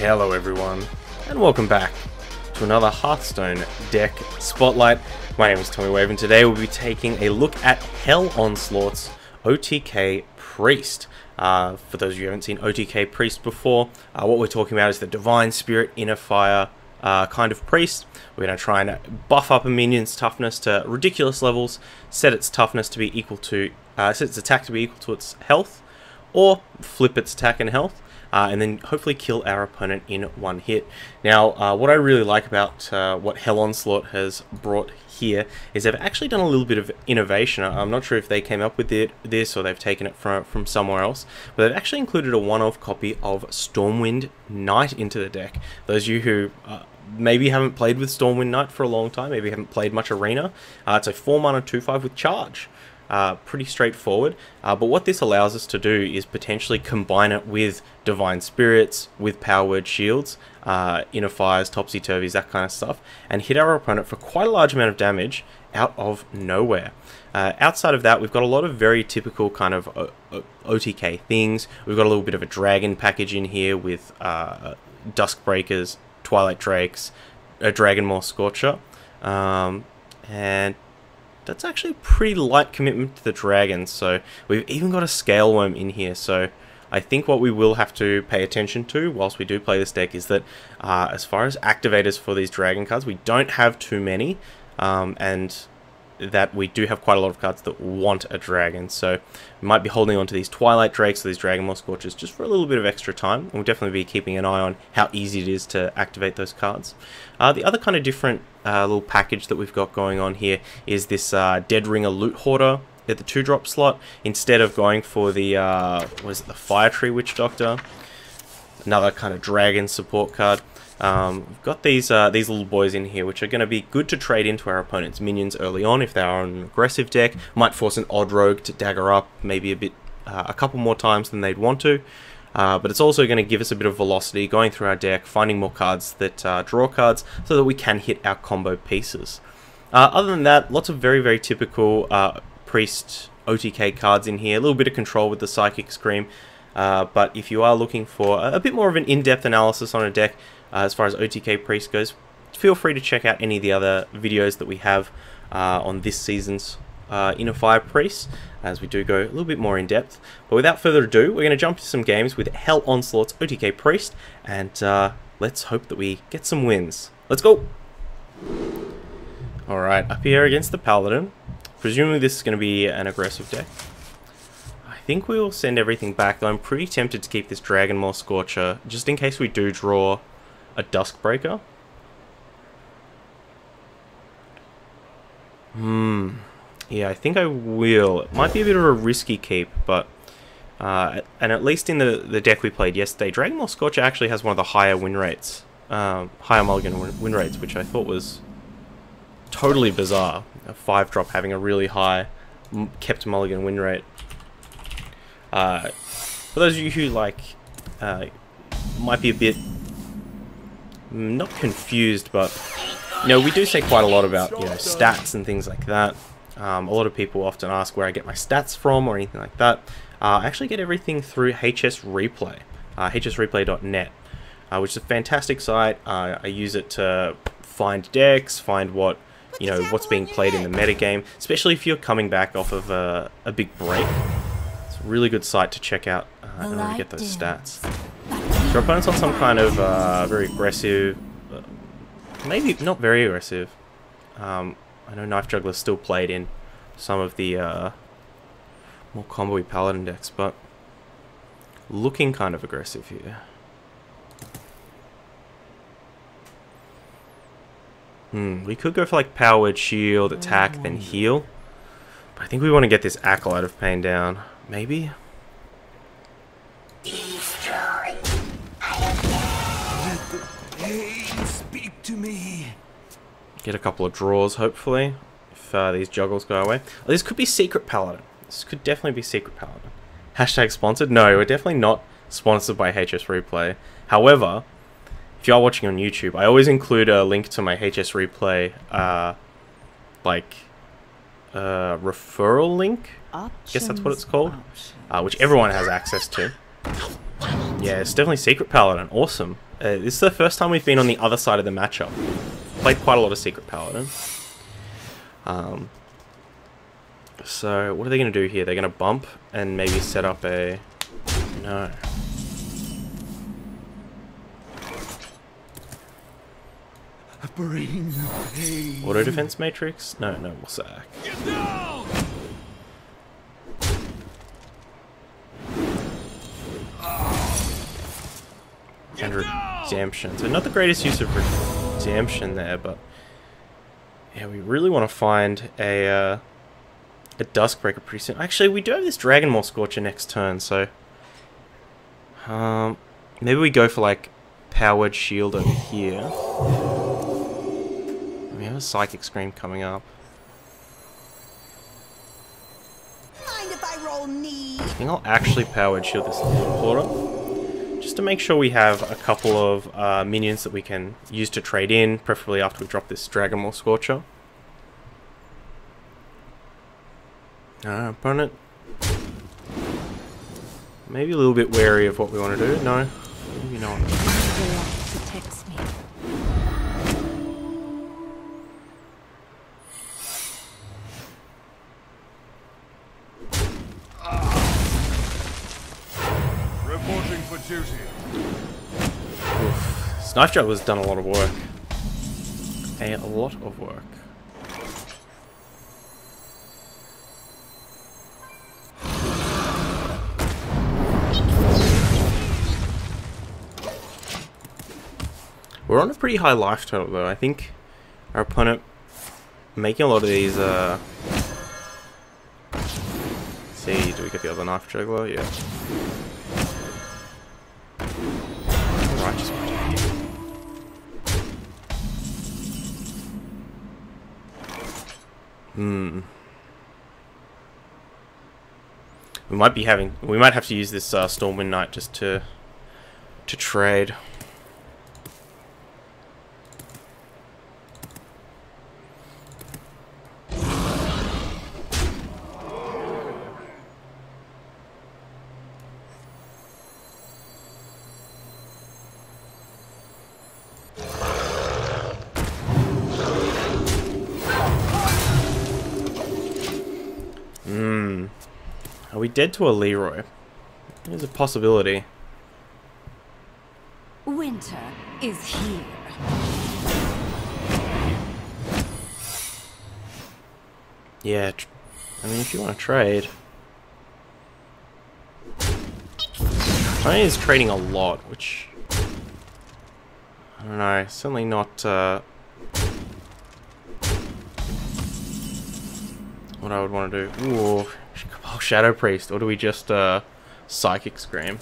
Hello everyone, and welcome back to another Hearthstone deck spotlight. My name is Tommy Wave, and today we'll be taking a look at HellOnslaught's OTK Priest. For those of you who haven't seen OTK Priest before, what we're talking about is the Divine Spirit Inner Fire kind of Priest. We're going to try and buff up a minion's toughness to ridiculous levels, set its toughness to be equal to, set its attack to be equal to its health, or flip its attack and health. And then hopefully kill our opponent in one hit. Now, what I really like about what HellOnslaught has brought here is they've actually done a little bit of innovation. I'm not sure if they came up with this or they've taken it from somewhere else, but they've actually included a one-off copy of Stormwind Knight into the deck. Those of you who maybe haven't played with Stormwind Knight for a long time, maybe haven't played much Arena, it's a 4-mana 2/5 with charge. Pretty straightforward, but what this allows us to do is potentially combine it with Divine Spirits, with Power Word Shields, Inner Fires, Topsy-Turvies, that kind of stuff, and hit our opponent for quite a large amount of damage out of nowhere. Outside of that, we've got a lot of very typical kind of OTK things. We've got a little bit of a dragon package in here with Duskbreakers, Twilight Drakes, a Dragonmaw Scorcher, and that's actually a pretty light commitment to the dragons. So we've even got a Scale Worm in here. So I think what we will have to pay attention to whilst we do play this deck is that as far as activators for these dragon cards, we don't have too many, and that we do have quite a lot of cards that want a dragon. So we might be holding on to these Twilight Drakes or these Dragonmaw Scorchers just for a little bit of extra time. We'll definitely be keeping an eye on how easy it is to activate those cards. The other kind of different little package that we've got going on here is this Dead Ringer Loot Hoarder at the 2-drop slot. Instead of going for the, the Fire Tree Witch Doctor, another kind of dragon support card. We've got these little boys in here, which are going to be good to trade into our opponent's minions early on if they are on an aggressive deck. Might force an odd rogue to dagger up maybe a couple more times than they'd want to. But it's also going to give us a bit of velocity going through our deck, finding more cards that draw cards so that we can hit our combo pieces. Other than that, lots of very, very typical Priest OTK cards in here. A little bit of control with the Psychic Scream. But if you are looking for a bit more of an in-depth analysis on a deck, as far as OTK Priest goes, feel free to check out any of the other videos that we have on this season's Inner Fire Priest, as we do go a little bit more in depth. But without further ado, we're going to jump into some games with HellOnslaught's OTK Priest, and let's hope that we get some wins. Let's go! Alright, up here against the Paladin. Presumably this is going to be an aggressive deck. I think we will send everything back, though I'm pretty tempted to keep this Dragonmaw Scorcher, just in case we do draw a Duskbreaker. Yeah, I think I will. It might be a bit of a risky keep, but and at least in the deck we played yesterday, Dragonmaw Scorcher actually has one of the higher win rates, higher mulligan win rates, which I thought was totally bizarre. A 5-drop having a really high kept mulligan win rate. For those of you who might be a bit not confused, but we do say quite a lot about stats and things like that. A lot of people often ask where I get my stats from or anything like that. I actually get everything through HS Replay, hsreplay.net, which is a fantastic site. I use it to find decks, find what's being played in the metagame, especially if you're coming back off of a big break. It's a really good site to check out in order to get those stats. So our opponent's on some kind of very aggressive, maybe not very aggressive. I know Knife Juggler's still played in some of the more combo-y Paladin decks, but looking kind of aggressive here. We could go for like Power Word Shield, attack, then heal. But I think we want to get this Acolyte of Pain down. Maybe? Speak to me. Get a couple of draws, hopefully, if these juggles go away. Oh, this could be Secret Paladin. This could definitely be Secret Paladin. Hashtag sponsored? No, we're definitely not sponsored by HS Replay. However, if you are watching on YouTube, I always include a link to my HS Replay, referral link? I guess that's what it's called. Which everyone has access to. Yeah, it's definitely Secret Paladin. Awesome. This is the first time we've been on the other side of the matchup. Played quite a lot of Secret Paladin. So, what are they going to do here? They're going to bump and maybe set up a... No. Bring pain. Auto defense matrix? No, we'll sack. Get down! And redemption. So not the greatest use of redemption there, but yeah, we really want to find a Duskbreaker pretty soon. Actually, we do have this Dragonmaw Scorcher next turn, so maybe we go for like Powered Shield over here. We have a Psychic Scream coming up. Mind if I roll knee? I think I'll actually Powered Shield this Porter. Just to make sure we have a couple of minions that we can use to trade in, preferably after we drop this Dragonmaw Scorcher. Opponent. Maybe a little bit wary of what we want to do. No, maybe not. Protects me. Reporting for duty. Oof. This Knife Juggler's done a lot of work. A lot of work. We're on a pretty high life total though. I think our opponent making a lot of these see, do we get the other Knife Juggler? Yeah. Righteous Protect. We might have to use this Stormwind Knight just to trade. Are we dead to a Leroy? There's a possibility. Winter is here. Yeah, I mean, if you want to trade. I is trading a lot, which... I don't know, certainly not... what I would want to do. Ooh, Shadow Priest, or do we just Psychic Scream?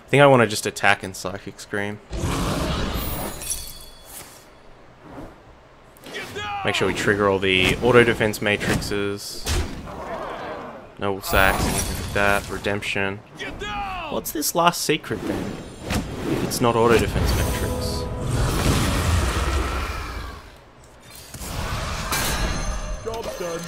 I think I want to just attack and Psychic Scream. Make sure we trigger all the auto defense matrices. No sacks, anything like that. Redemption. What's this last secret then? If it's not auto defense matrix. Job's done.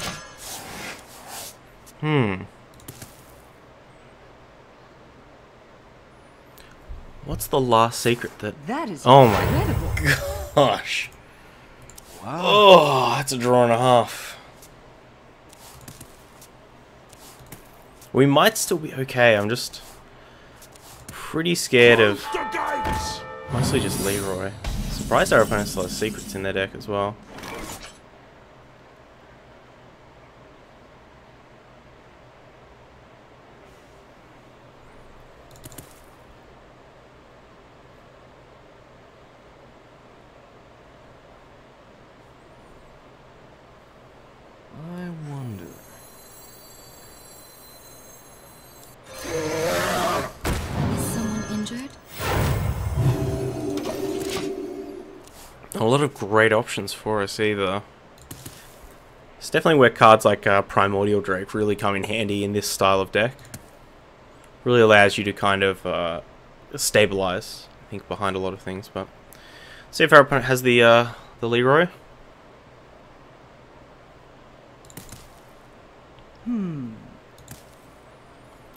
What's the last secret that... That is oh my incredible. gosh. Wow. Oh, that's a draw and a half. We might still be okay. I'm just pretty scared of mostly just Leroy. Surprised our opponent still has secrets in their deck as well. I wonder. Is someone injured? A lot of great options for us either. It's definitely where cards like Primordial Drake really come in handy in this style of deck. Really allows you to kind of stabilize, I think, behind a lot of things. But see if our opponent has the Leroy.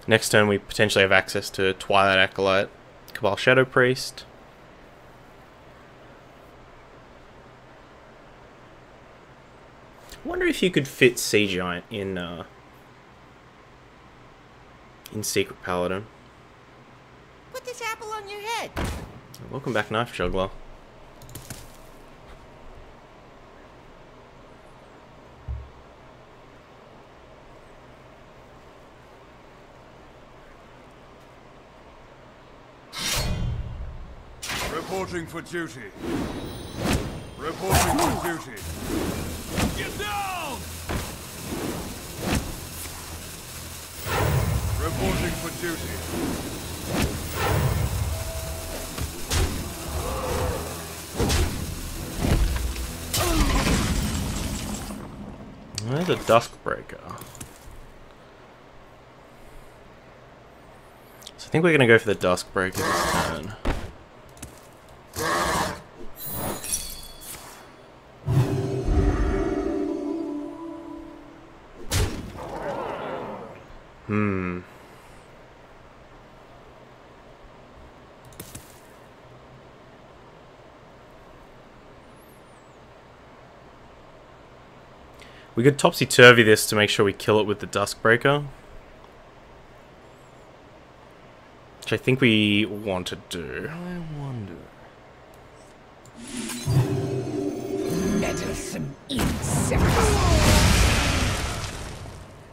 Next turn we potentially have access to Twilight Acolyte, Cabal Shadow Priest. if you could fit Sea Giant in Secret Paladin. Put this apple on your head. Welcome back, Knife Juggler. Reporting for duty. Reporting for duty. Get down! Reporting for duty. There's a Duskbreaker. So I think we're going to go for the Duskbreaker this turn. We could topsy-turvy this to make sure we kill it with the Duskbreaker. Which I think we want to do. I wonder. Meddlesome insects.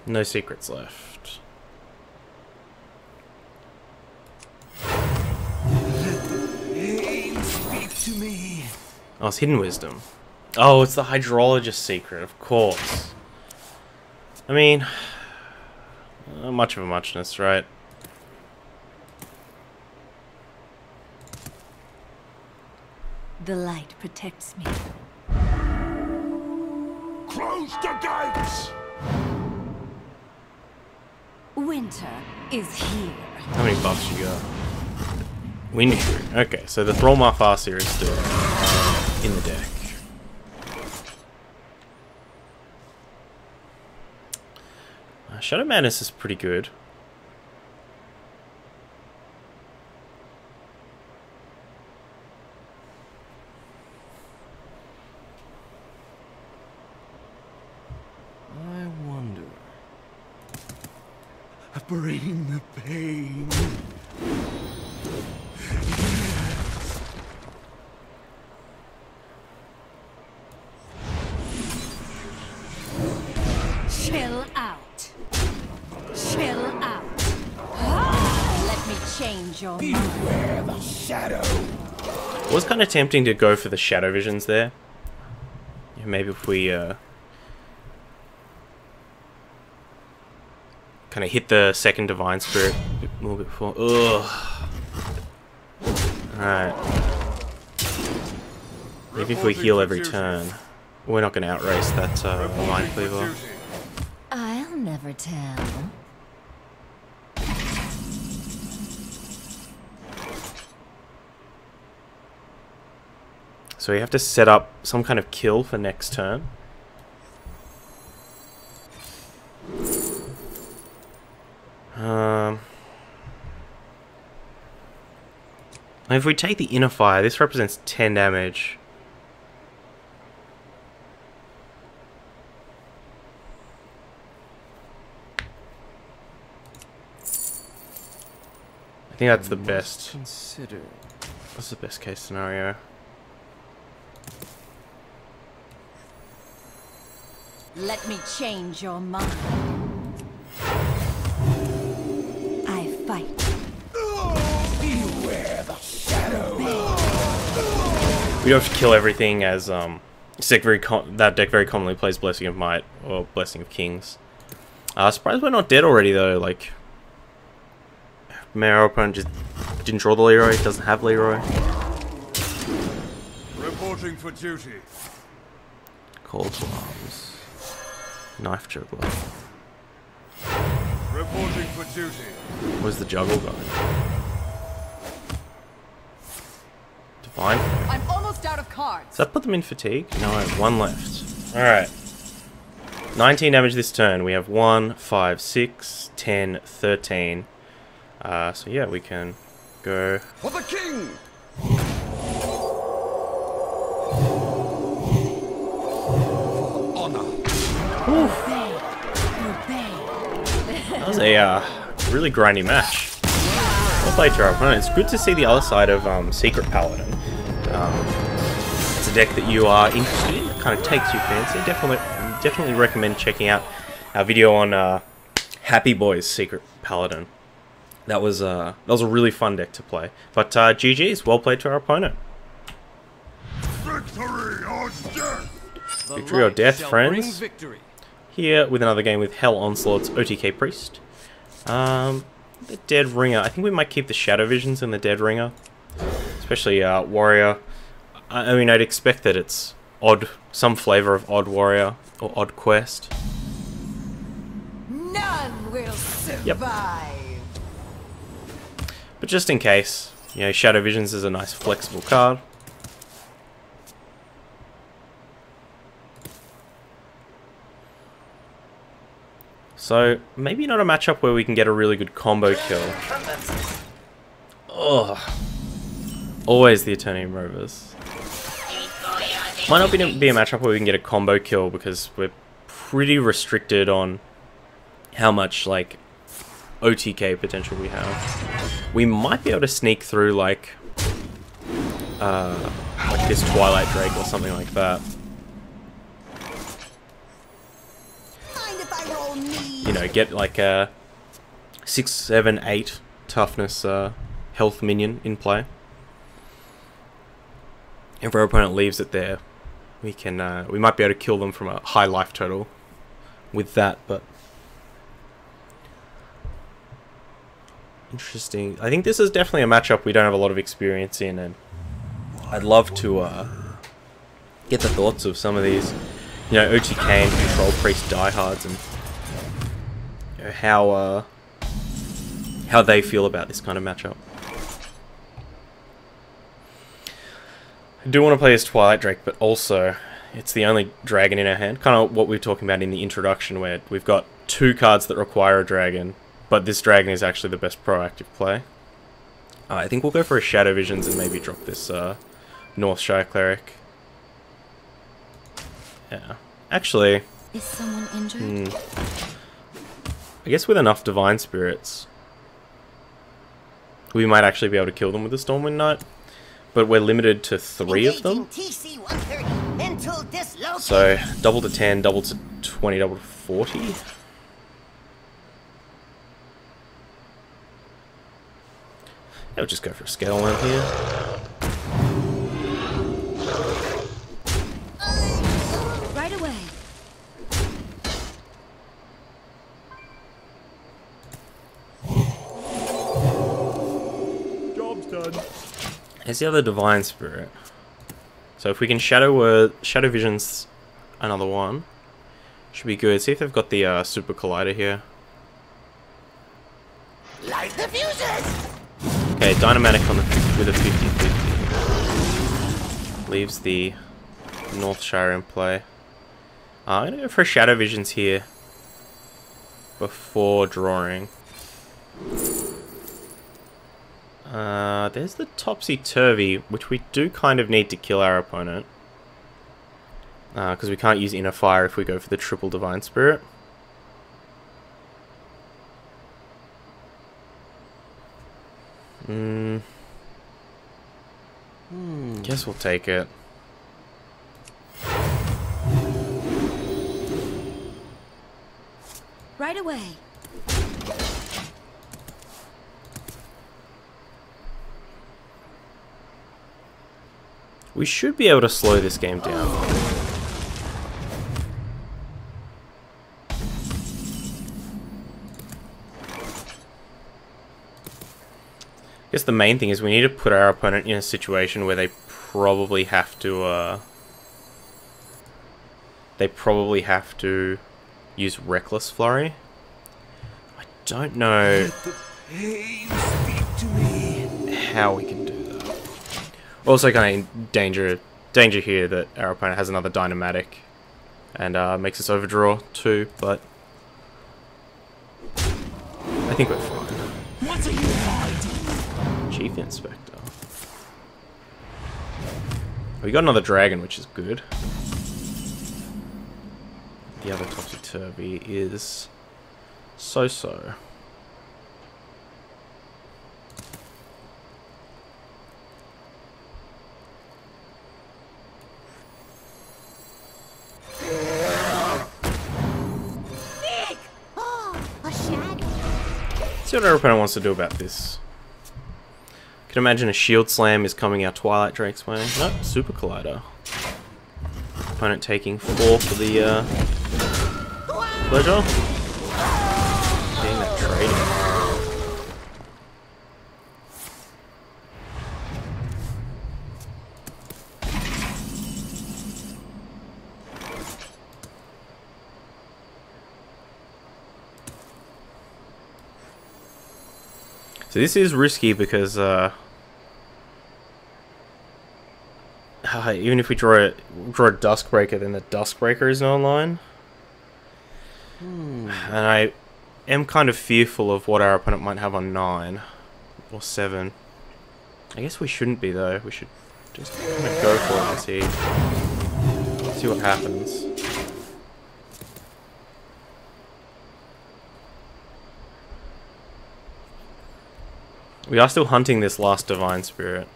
No secrets left. Speak to me. Oh, it's Hidden Wisdom. Oh, it's the Hydrologist secret, of course. I mean, not much of a muchness, right? The light protects me. Close the gates! Winter is here. How many buffs you got? Windshrew. Okay, so the Thrallmar Farseer is still in the deck. Shadow Madness is pretty good. I wonder. Bring the pain. Chill out. Chill out. Let me change your mind. Beware the shadow. It was kind of tempting to go for the Shadow Visions there. Yeah, maybe if we kind of hit the second Divine Spirit a little bit before. Ugh. Alright. Maybe if we heal every turn. We're not going to outrace that Mind Cleaver. I'll never tell. So we have to set up some kind of kill for next turn. If we take the Inner Fire, this represents 10 damage. I think that's the best. Consider. That's the best case scenario. Let me change your mind. I fight. Beware the shadow. We don't have to kill everything, as that deck very commonly plays Blessing of Might or Blessing of Kings. Surprised we're not dead already though. Like, our opponent just didn't draw the Leroy. Doesn't have Leroy. Reporting for duty. Call to Arms. Knife Juggler. Reporting for duty. Where's the Juggle going? Divine. I'm almost out of cards. Does that put them in fatigue? No, one left. Alright. 19 damage this turn. We have 1, 5, 6, 10, 13. So yeah, we can go. For the king! Honor. Obey. Obey. That was a really grindy match. Well played to our opponent. It's good to see the other side of Secret Paladin. It's a deck that you are interested in, that kind of takes your fancy. Definitely recommend checking out our video on Happy Boy's Secret Paladin. That was a really fun deck to play. But GG's, well played to our opponent. Victory or death! Victory or death, friends. Here with another game with HellOnslaught's OTK Priest. The Dead Ringer. I think we might keep the Shadow Visions in the Dead Ringer. Especially Warrior. I mean, I'd expect that it's odd, some flavor of Odd Warrior or Odd Quest. None will survive. Yep. But just in case, you know, Shadow Visions is a nice flexible card. So, maybe not a matchup where we can get a really good combo kill. Ugh. Always the Eternium Rovers. Might not be a matchup where we can get a combo kill because we're pretty restricted on how much, like, OTK potential we have. We might be able to sneak through, like this Twilight Drake or something like that. You know, get like a 6, 7, 8 toughness health minion in play. If our opponent leaves it there, we can we might be able to kill them from a high life total with that. But interesting. I think this is definitely a matchup we don't have a lot of experience in, and I'd love to get the thoughts of some of these, you know, OTK and Control Priest diehards, and you know, how they feel about this kind of matchup. I do want to play as Twilight Drake, but also it's the only dragon in our hand. Kind of what we were talking about in the introduction, where we've got 2 cards that require a dragon, but this dragon is actually the best proactive play. I think we'll go for a Shadow Visions and maybe drop this Northshire Cleric. Yeah. Actually... Is someone injured? I guess with enough Divine Spirits, we might actually be able to kill them with the Stormwind Knight. But we're limited to 3 of them. So, double to 10, double to 20, double to 40. Yeah, we'll just go for a scale one here. Right away. Job's done. Here's the other Divine Spirit. So if we can Shadow Visions another one, should be good. See if they've got the Super Collider here. Light the fuses! Okay, Dynamatic on the with a 50-50. Leaves the Northshire in play. I'm gonna go for Shadow Visions here before drawing. There's the Topsy-Turvy, which we do kind of need to kill our opponent. Because we can't use Inner Fire if we go for the triple Divine Spirit. Guess we'll take it. Right away. We should be able to slow this game down. I guess the main thing is we need to put our opponent in a situation where they probably have to use Reckless Flurry. I don't know how we can do that. Also kind of danger here that our opponent has another Dynamatic and makes us overdraw too, but I think we're fine. What are you hiding? Chief Inspector. We got another dragon, which is good. the other topsy-turvy is so-so. See what our opponent wants to do about this. Can imagine a shield slam is coming our Twilight Drake's way. Nope, Super Collider. Opponent taking 4 for the pleasure. Getting that trading. So this is risky because even if we draw a Duskbreaker, then the Duskbreaker isn't online. And I am kind of fearful of what our opponent might have on 9 or 7. I guess we shouldn't be though. We should just kind of go for it and see what happens. We are still hunting this last Divine Spirit.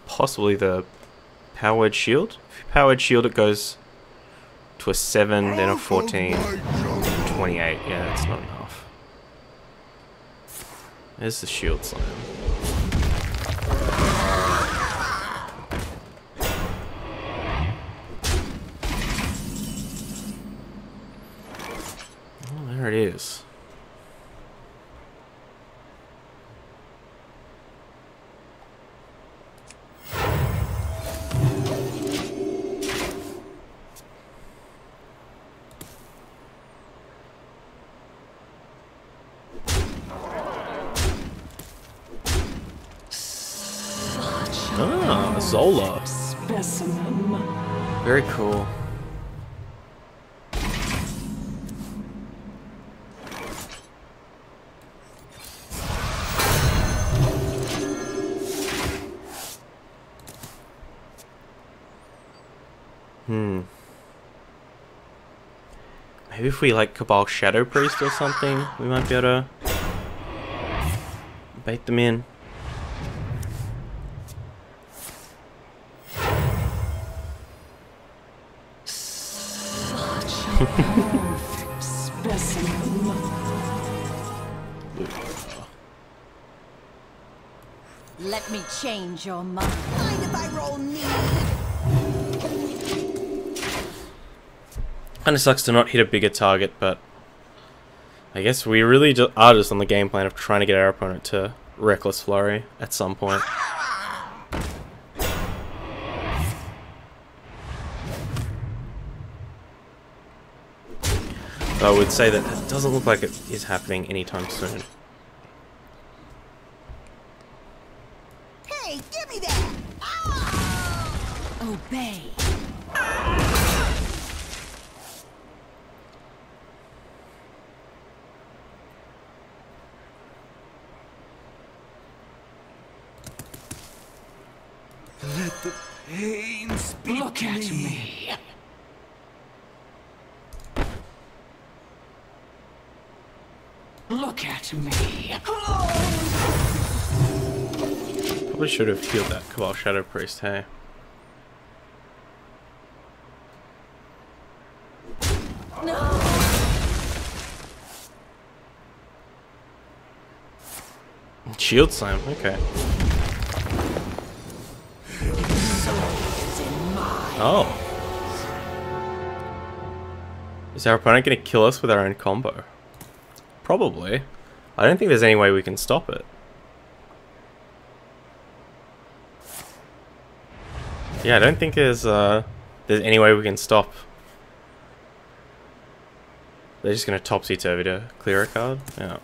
Possibly the Powered Shield. If you Powered Shield, it goes to a 7, then a 14, 28. Yeah, that's not enough. There's the Shield Slam. Oh, there it is. Ah, Zola. Specimen. Very cool. Maybe if we like Cabal Shadow Priest or something, we might be able to bait them in. Perfect specimen. Let me change your mind. Mind if I roll me? Kinda sucks to not hit a bigger target, but I guess we really are just on the game plan of trying to get our opponent to Reckless Flurry at some point. I would say that it doesn't look like it is happening anytime soon. Hey, give me that! Obey. Let the pain speak Look to at me. me. Look at me. Probably should have healed that Cabal Shadow Priest, hey? Shield Slam, okay. Oh. Is our opponent going to kill us with our own combo? Probably. I don't think there's any way we can stop it. Yeah, I don't think there's any way we can stop. They're just going to topsy-turvy to clear a card? Yeah.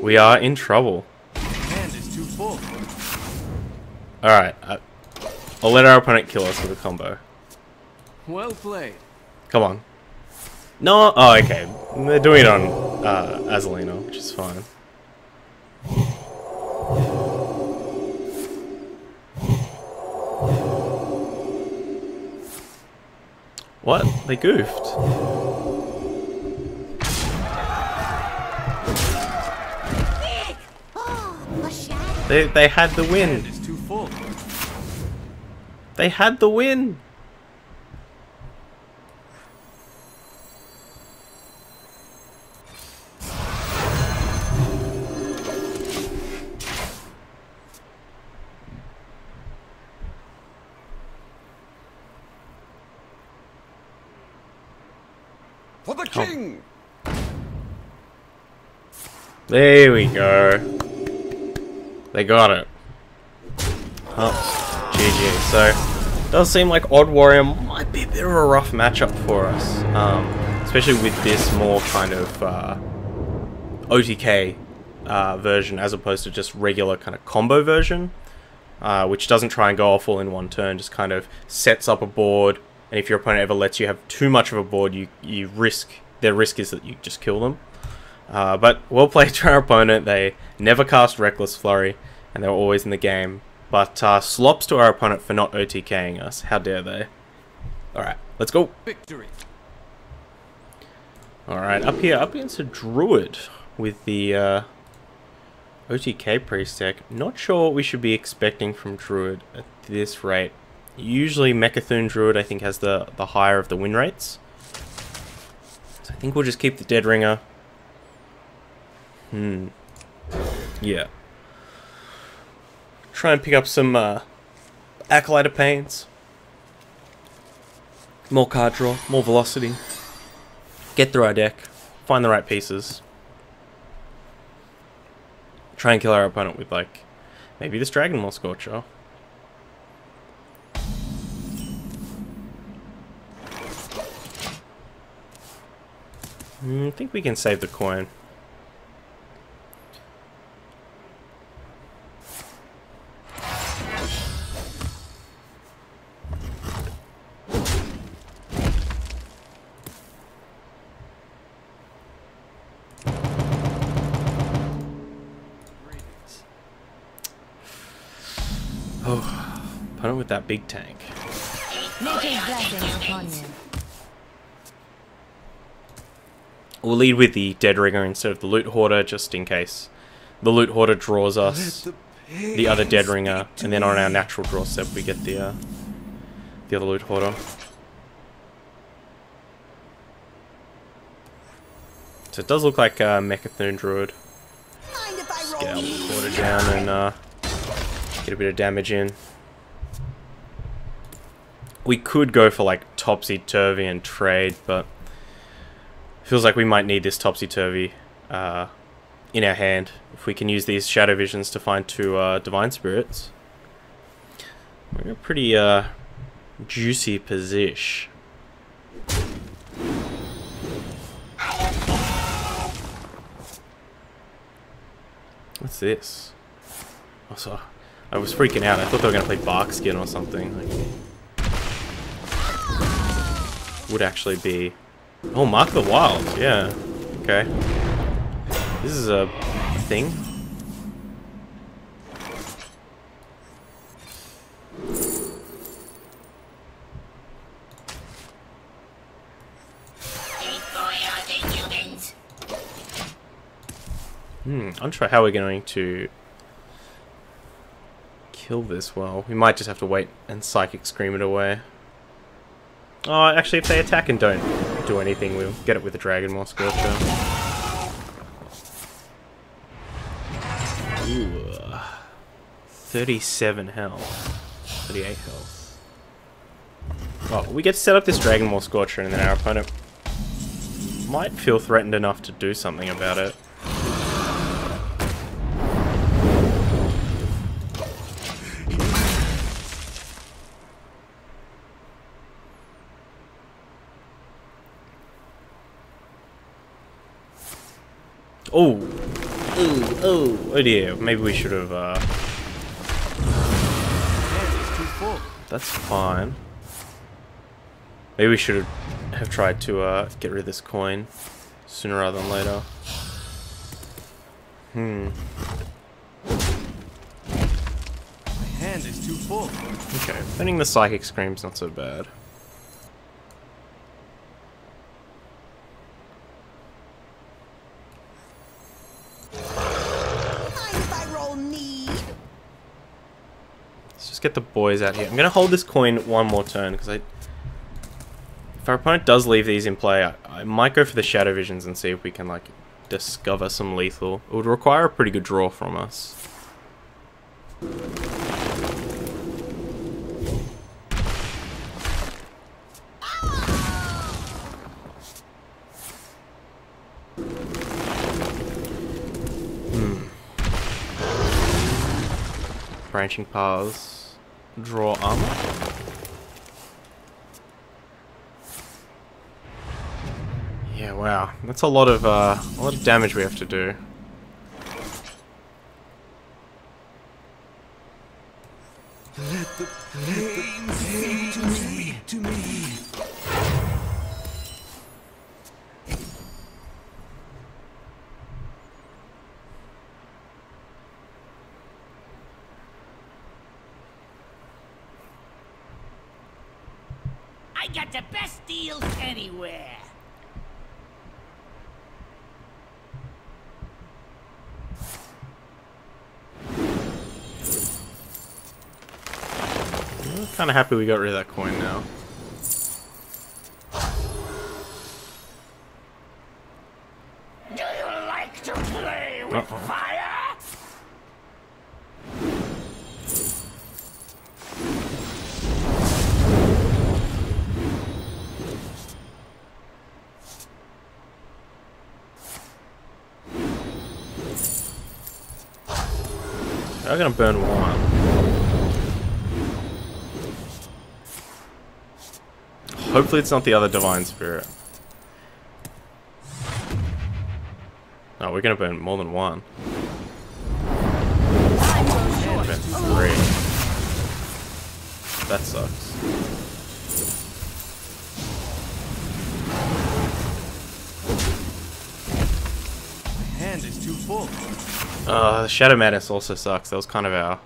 We are in trouble. Hand is too full. Alright, I'll let our opponent kill us with a combo. Well played. Come on. No! Oh, okay. They're doing it on Azalina, which is fine. What? They goofed. They had the win. Hand is too full. They had the win. For the king! There we go. They got it. Oh, GG. So, does seem like Odd Warrior might be a bit of a rough matchup for us. Especially with this more kind of OTK version as opposed to just regular kind of combo version. Which doesn't try and go off all in one turn, just kind of sets up a board. And if your opponent ever lets you have too much of a board, you risk, their risk is that you just kill them. But well played to our opponent. They never cast Reckless Flurry, and they were always in the game. But slops to our opponent for not OTKing us. How dare they? Alright, let's go. Victory. Alright, up against a Druid with the OTK priest deck. Not sure what we should be expecting from Druid at this rate. Usually Mechathune Druid I think has the higher of the win rates. So I think we'll just keep the Dead Ringer. Yeah. Try and pick up some Acolyte of Pains. More card draw, more velocity. Get through our deck. Find the right pieces. Try and kill our opponent with, like, maybe this Dragon Maw Scorcher. I think we can save the coin. Oh, opponent with that big tank. We'll lead with the Dead Ringer instead of the Loot Hoarder, just in case the Loot Hoarder draws us the other Dead Ringer, and then on our natural draw step we get the other Loot Hoarder. So it does look like Mechathune Druid. Just get our Loot Hoarder down and get a bit of damage in. We could go for like Topsy-Turvy and trade, but feels like we might need this Topsy-Turvy in our hand. If we can use these Shadow Visions to find two Divine Spirits. We're in a pretty juicy position. What's this? Also, I was freaking out. I thought they were going to play Barkskin or something. Like, would actually be... Oh, Mark the Wild. Yeah. Okay. This is a thing. I'm not sure how we're going to kill this well. We might just have to wait and Psychic Scream it away. Oh, actually, if they attack and don't do anything, we'll get it with the Dragon Maw Scorcher. Ooh. 37 health. 38 health. Oh, we get to set up this Dragon Maw Scorcher, and then our opponent might feel threatened enough to do something about it. Oh dear, maybe we should have, that's fine. Maybe we should have tried to, get rid of this coin sooner rather than later. My hand is too full. Okay, finding the Psychic Scream's not so bad. get the boys out here. I'm going to hold this coin one more turn, because if our opponent does leave these in play, I might go for the Shadow Visions and see if we can, like, discover some lethal. It would require a pretty good draw from us. Branching paths, draw up. Yeah, wow, that's a lot of damage we have to do. Let the pain speak to me. I got the best deals anywhere. I'm kind of happy we got rid of that coin now. Do you like to play with fire? I'm gonna burn one. Hopefully it's not the other Divine Spirit. Oh, we're gonna burn more than one. And burn three. That sucks. My hand is too full. The Shadow Madness also sucks. That was kind of our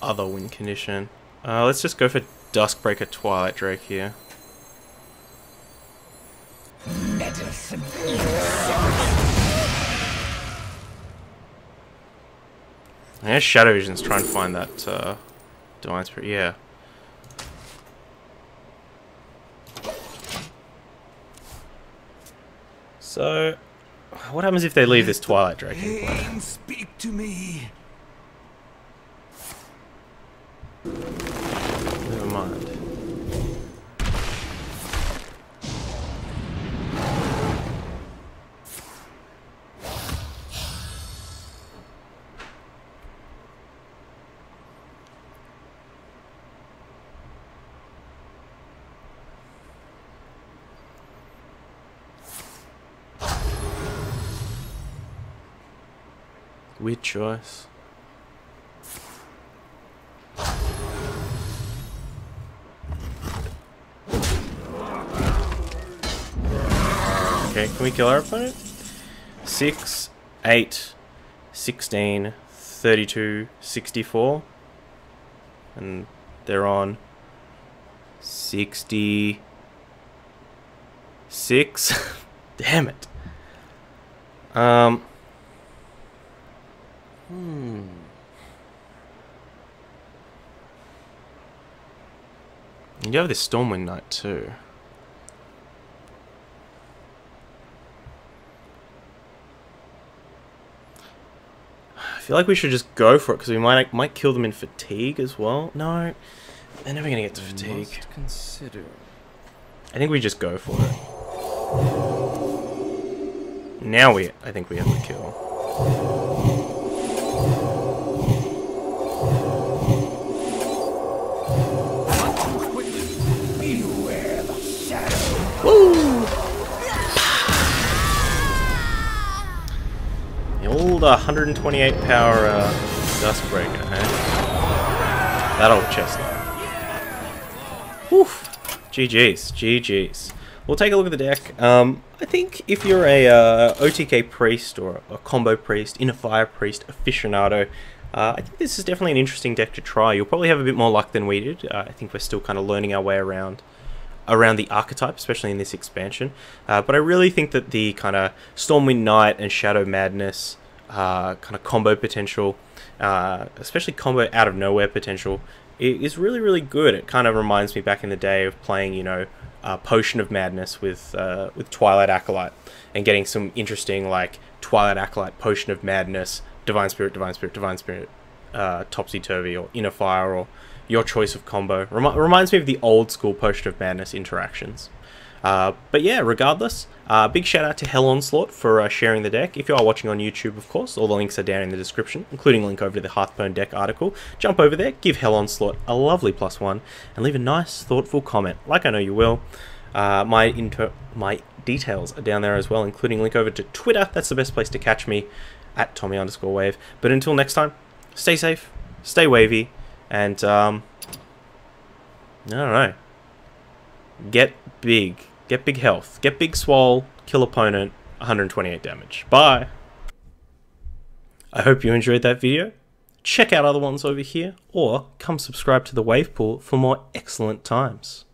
other win condition. Let's just go for Duskbreaker Twilight Drake here. Medicine. I guess Shadow Vision's trying to find that Divine Spirit. Yeah. So, what happens if they leave this Twilight Drake in play? Pain speak to me. Never mind. Weird choice. Okay, can we kill our opponent? 6, 8, 16, 32, 64. And they're on 66. Damn it. You have this Stormwind Knight too. I feel like we should just go for it because we might kill them in fatigue as well. No, they're never gonna get to fatigue. Must consider. I think we just go for it. Now I think we have the kill. Beware the shadow. Woo! The old 128 power Duskbreaker, eh? That old chestnut. Whew. GG's, GG's. We'll take a look at the deck. I think if you're a OTK priest or a combo priest, inner fire priest, aficionado, I think this is definitely an interesting deck to try. You'll probably have a bit more luck than we did. I think we're still kind of learning our way around the archetype, especially in this expansion. But I really think that the kind of Stormwind Knight and Shadow Madness kind of combo potential especially combo out of nowhere potential, is really, really good. It kind of reminds me back in the day of playing, you know, Potion of Madness with Twilight Acolyte, and getting some interesting, like, Twilight Acolyte, Potion of Madness, Divine Spirit, Divine Spirit, Divine Spirit, Topsy-Turvy, or Inner Fire, or your choice of combo. Reminds me of the old school Potion of Madness interactions. But yeah, regardless, big shout out to HellOnslaught for sharing the deck. If you are watching on YouTube, of course, all the links are down in the description, including a link over to the Hearthstone deck article. Jump over there, give HellOnslaught a lovely +1, and leave a nice, thoughtful comment, like I know you will. My details are down there as well, including a link over to Twitter. That's the best place to catch me, at Tommy_Wave. But until next time, stay safe, stay wavy, and I don't know, get big. Get big health. Get big swole. Kill opponent. 128 damage. Bye. I hope you enjoyed that video. Check out other ones over here, or come subscribe to the Wave Pool for more excellent times.